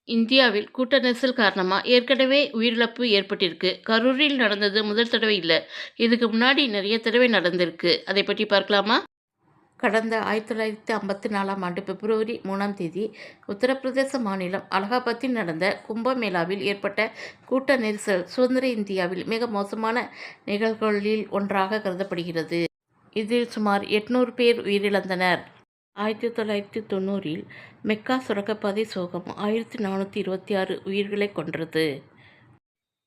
இந்தியாவில் கூட்ட நெரிசல் காரணமா ஏற்கனவே உயிரிழப்பு ஏற்பட்டிருக்கு. கரூரில் நடந்தது முதல் தடவை இல்ல. இதுக்கு முன்னாடி நெறைய தடவை நடந்திருக்கு. அதை பற்றி பார்க்கலாமா? கடந்த 1954ஆம் ஆண்டு பிப்ரவரி 3ஆம் தேதி உத்தரப்பிரதேச மாநிலம் அலகாபாத்தில் நடந்த கும்பமேளாவில் ஏற்பட்ட கூட்ட நெரிசல் சுதந்திர இந்தியாவில் மிக மோசமான நிகழ்வுகளில் ஒன்றாக கருதப்படுகிறது. இதில் சுமார் 800 பேர் உயிரிழந்தனர். 1990இல் மெக்கா சுரங்கப்பாதை சோகம் 1426 உயிர்களை கொன்றது.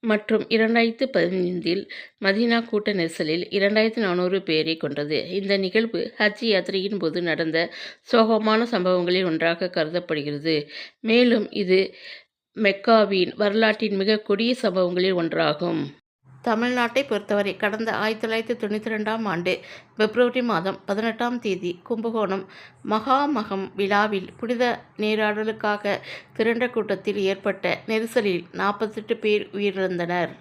மற்றும் 2015இல் மதீனா கூட்ட நெரிசலில் 2400 பேரை கொன்றது. இந்த நிகழ்வு ஹஜ் யாத்திரையின் போது நடந்த சோகமான சம்பவங்களில் ஒன்றாக கருதப்படுகிறது. மேலும் இது மெக்காவின் வரலாற்றின் மிக கொடிய சம்பவங்களில் ஒன்றாகும். தமிழ்நாட்டை பொறுத்தவரை கடந்த 1992ஆம் ஆண்டு பிப்ரவரி மாதம் 18ஆம் தேதி கும்பகோணம் மகாமகம் விழாவில் புனித நீராடலுக்காக திரண்ட கூட்டத்தில் ஏற்பட்ட நெரிசலில் 48 பேர் உயிரிழந்தனர்.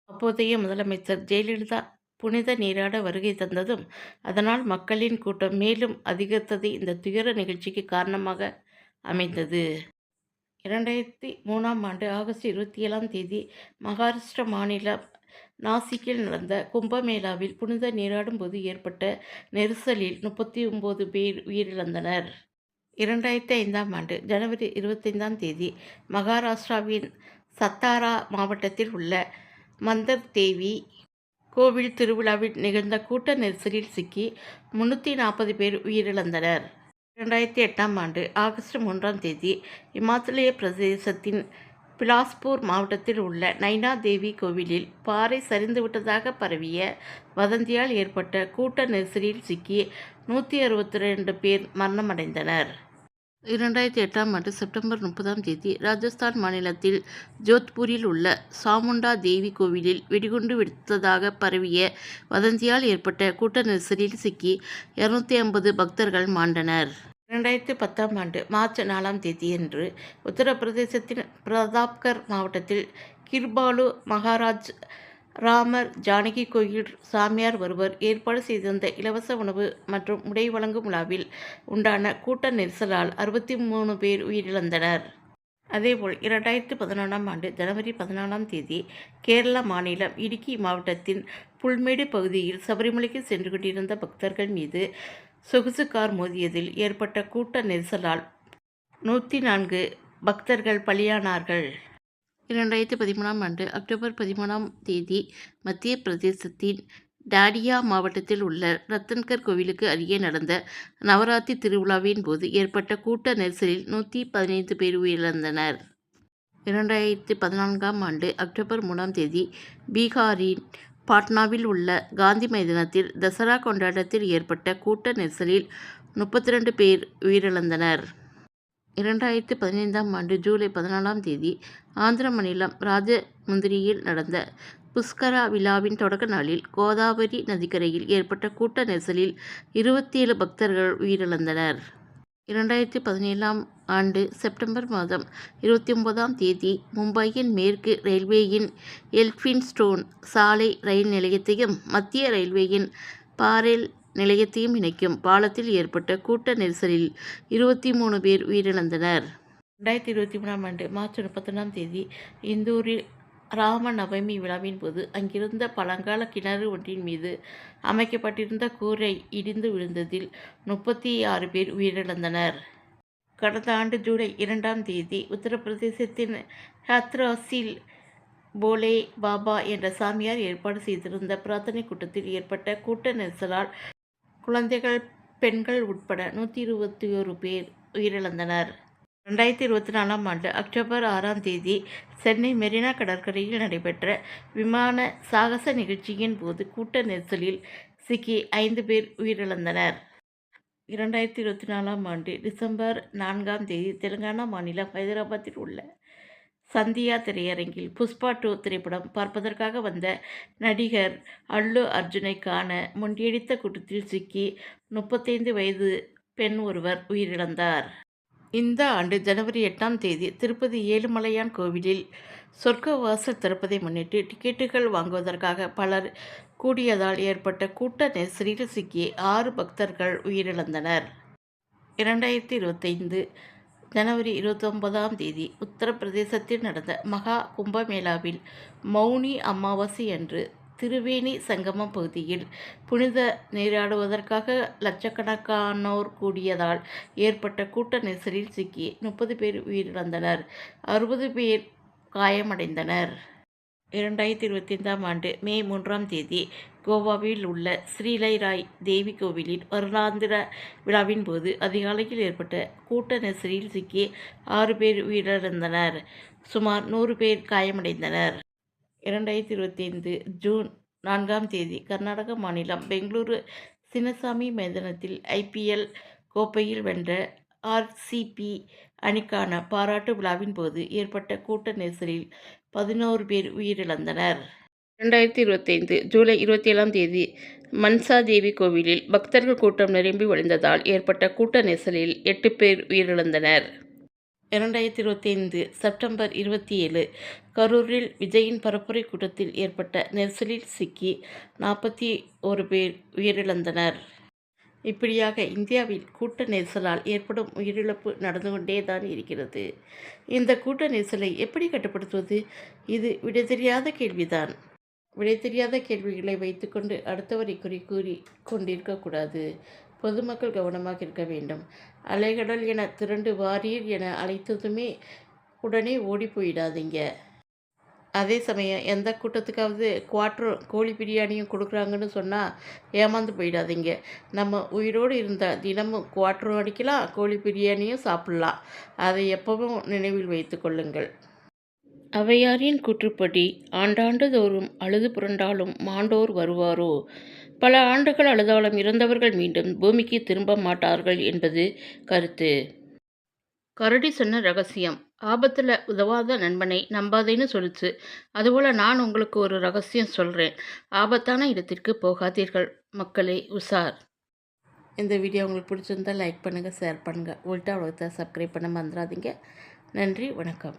அப்போதைய முதலமைச்சர் ஜெயலலிதா புனித நீராட வருகை தந்ததும் அதனால் மக்களின் கூட்டம் மேலும் அதிகரித்தது இந்த துயர நிகழ்ச்சிக்கு காரணமாக அமைந்தது. 2003ஆம் ஆண்டு ஆகஸ்ட் 27ஆம் தேதி மகாராஷ்டிர மாநிலம் நாசிக்கில் நடந்த கும்பமேளாவில் புனித நீராடும் போது ஏற்பட்ட நெரிசலில் 39 பேர் உயிரிழந்தனர். 2005ஆம் ஆண்டு ஜனவரி 25ஆம் தேதி மகாராஷ்டிராவின் சத்தாரா மாவட்டத்தில் உள்ள மந்தர் தேவி கோவில் திருவிழாவில் நிகழ்ந்த கூட்ட நெரிசலில் சிக்கி 340 பேர் உயிரிழந்தனர். 2008ஆம் ஆண்டு ஆகஸ்ட் 3ஆம் தேதி இமாச்சல பிரதேசத்தின் பிலாஸ்பூர் மாவட்டத்தில் உள்ள நைனா தேவி கோவிலில் பாறை சரிந்துவிட்டதாக பரவிய வதந்தியால் ஏற்பட்ட கூட்ட நெரிசலில் சிக்கி 162 பேர் மரணமடைந்தனர். 2008ஆம் ஆண்டு செப்டம்பர் 30ஆம் தேதி ராஜஸ்தான் மாநிலத்தில் ஜோத்பூரில் உள்ள சாமுண்டா தேவி கோவிலில் வெடிகுண்டு வெடித்ததாக பரவிய வதந்தியால் ஏற்பட்ட கூட்ட நெரிசலில் சிக்கி 250 பக்தர்கள் மாண்டனர். 2010ஆம் ஆண்டு மார்ச் 4ஆம் தேதியன்று உத்தரப்பிரதேசத்தின் பிரதாப்கர் மாவட்டத்தில் கிர்பாலு மகாராஜ் ராமர் ஜானகி கோயில் சாமியார் ஒருவர் ஏற்பாடு செய்திருந்த இலவச உணவு மற்றும் உடை வழங்கும் விழாவில் உண்டான கூட்ட நெரிசலால் 63 பேர் உயிரிழந்தனர். அதேபோல் 2011ஆம் ஆண்டு ஜனவரி 14ஆம் தேதி கேரள மாநிலம் இடுக்கி மாவட்டத்தின் புல்மேடு பகுதியில் சபரிமலைக்கு சென்று கொண்டிருந்த பக்தர்கள் மீது சொகுசு கார் மோதியதில் ஏற்பட்ட கூட்ட நெரிசலால் 104 பக்தர்கள் பலியானார்கள். 2013ஆம் ஆண்டு அக்டோபர் 13ஆம் தேதி மத்திய பிரதேசத்தின் டாடியா மாவட்டத்தில் உள்ள ரத்தன்கர் கோவிலுக்கு அருகே நடந்த நவராத்திரி திருவிழாவின் போது ஏற்பட்ட கூட்ட நெரிசலில் 115 பேர் உயிரிழந்தனர். 2014ஆம் ஆண்டு அக்டோபர் 3ஆம் தேதி பீகாரின் பாட்னாவில் உள்ள காந்தி மைதானத்தில் தசரா கொண்டாட்டத்தில் ஏற்பட்ட கூட்ட நெரிசலில் 32 பேர் உயிரிழந்தனர். 2015ஆம் ஆண்டு ஜூலை 14ஆம் தேதி ஆந்திர மாநிலம் ராஜமுந்திரியில் நடந்த புஷ்கரா விழாவின் தொடக்க நாளில் கோதாவரி நதிக்கரையில் ஏற்பட்ட கூட்ட நெரிசலில் 27 பக்தர்கள் உயிரிழந்தனர். 2017ஆம் ஆண்டு செப்டம்பர் மாதம் 29ஆம் தேதி மும்பையின் மேற்கு ரயில்வேயின் எல்பின்ஸ்டோன் சாலை ரயில் நிலையத்தையும் மத்திய ரயில்வேயின் பாரெல் நிலையத்தையும் இணைக்கும் பாலத்தில் ஏற்பட்ட கூட்ட நெரிசலில் 23 பேர் உயிரிழந்தனர். 2023ஆம் ஆண்டு மார்ச் 31ஆம் தேதி இந்தூரில் ராம நவமி விழாவின் போது அங்கிருந்த பழங்கால கிணறு ஒன்றின் மீது அமைக்கப்பட்டிருந்த கூரை இடிந்து விழுந்ததில் 36 பேர் உயிரிழந்தனர். கடந்த ஆண்டு ஜூலை 2ஆம் தேதி உத்தரப்பிரதேசத்தின் ஹத்ராஸில் போலே பாபா என்ற சாமியார் ஏற்பாடு செய்திருந்த பிரார்த்தனை கூட்டத்தில் ஏற்பட்ட கூட்ட நெரிசலால் குழந்தைகள் பெண்கள் உட்பட 121 பேர் உயிரிழந்தனர். 2024ஆம் ஆண்டு அக்டோபர் 6ஆம் தேதி சென்னை மெரினா கடற்கரையில் நடைபெற்ற விமான சாகச நிகழ்ச்சியின் போது கூட்ட நெரிசலில் சிக்கி 5 பேர் உயிரிழந்தனர். 2024ஆம் ஆண்டு டிசம்பர் 4ஆம் தேதி தெலுங்கானா மாநிலம் ஹைதராபாத்தில் உள்ள சந்தியா திரையரங்கில் புஷ்பா 2 திரைப்படம் பார்ப்பதற்காக வந்த நடிகர் அல்லு அர்ஜுனை காண முண்டியடித்த கூட்டத்தில் சிக்கி 35 வயது பெண் ஒருவர் உயிரிழந்தார். இந்த ஆண்டு ஜனவரி 8ஆம் தேதி திருப்பதி ஏழுமலையான் கோவிலில் சொர்க்க வாசல் திறப்பதை முன்னிட்டு டிக்கெட்டுகள் வாங்குவதற்காக பலர் கூடியதால் ஏற்பட்ட கூட்ட நெரிசலில் சிக்கி 6 பக்தர்கள் உயிரிழந்தனர். 2025 ஜனவரி 29ஆம் தேதி உத்தரப்பிரதேசத்தில் நடந்த மகா கும்பமேளாவில் மௌனி அமாவாசை அன்று திரிவேணி சங்கமம் பகுதியில் புனித நீராடுவதற்காக லட்சக்கணக்கானோர் கூடியதால் ஏற்பட்ட கூட்ட நெரிசலில் சிக்கி 30 பேர் உயிரிழந்தனர், 60 பேர் காயமடைந்தனர். 2025ஆம் ஆண்டு மே 3ஆம் தேதி கோவாவில் உள்ள ஸ்ரீலை தேவி கோவிலின் வருடாந்திர விழாவின் போது அதிகாலையில் ஏற்பட்ட கூட்ட நெரிசலில் சிக்கி 6 பேர் உயிரிழந்தனர், சுமார் 100 பேர் காயமடைந்தனர். 2025 ஜூன் 4ஆம் தேதி கர்நாடக மாநிலம் பெங்களூரு சின்னசாமி மைதானத்தில் IPL கோப்பையில் வென்ற RCB அணிக்கான பாராட்டு விழாவின் போது ஏற்பட்ட கூட்ட நெரிசலில் 11 பேர் உயிரிழந்தனர். 2025 ஜூலை 27ஆம் தேதி மன்சா தேவி கோவிலில் பக்தர்கள் கூட்டம் நிரம்பி வழிந்ததால் ஏற்பட்ட கூட்ட நெரிசலில் 8 பேர் உயிரிழந்தனர். 2025 செப்டம்பர் 27 கரூரில் விஜயின் பரப்புரை கூட்டத்தில் ஏற்பட்ட நெரிசலில் சிக்கி 41 பேர் உயிரிழந்தனர். இப்படியாக இந்தியாவில் கூட்ட நெரிசலால் ஏற்படும் உயிரிழப்பு நடந்து கொண்டே தான் இருக்கிறது. இந்த கூட்ட நெரிசலை எப்படி கட்டுப்படுத்துவது? இது விடை தெரியாத கேள்விதான். விடை தெரியாத கேள்விகளை வைத்துக்கொண்டு அடுத்தவரை குறி கூறி கொண்டிருக்கக்கூடாது. பொதுமக்கள் கவனமாக இருக்க வேண்டும். அலைகடல் என திரண்டு வாரீர் என அழைத்ததுமே உடனே ஓடி போயிடாதீங்க. அதே சமயம் எந்த கூட்டத்துக்காவது குவாட்டரும் கோழி பிரியாணியும் கொடுக்குறாங்கன்னு சொன்னால் ஏமாந்து போயிடாதீங்க. நம்ம உயிரோடு இருந்தால் தினமும் குவாட்டரும் அடிக்கலாம், கோழி பிரியாணியும் சாப்பிட்லாம். அதை எப்பவும் நினைவில் வைத்து கொள்ளுங்கள். ஔவையாரின் கூற்றுப்படி ஆண்டாண்டு தோறும் அழுது புரண்டாலும் மாண்டோர் வருவாரோ. பல ஆண்டுகள் அழுதாலும் இறந்தவர்கள் மீண்டும் பூமிக்கு திரும்ப மாட்டார்கள் என்பது கருத்து. கரடி சொன்ன ரகசியம்: ஆபத்தில் உதவாத நண்பனை நம்பாதேன்னு சொல்லுச்சு. அதுபோல் நான் உங்களுக்கு ஒரு ரகசியம் சொல்கிறேன். ஆபத்தான இடத்திற்கு போகாதீர்கள் மக்களே, உஷார். இந்த வீடியோ உங்களுக்கு பிடிச்சிருந்தால் லைக் பண்ணுங்கள், ஷேர் பண்ணுங்கள். உள்டா உலகத்தை சப்ஸ்கிரைப் பண்ண மறந்துடாதீங்க. நன்றி, வணக்கம்.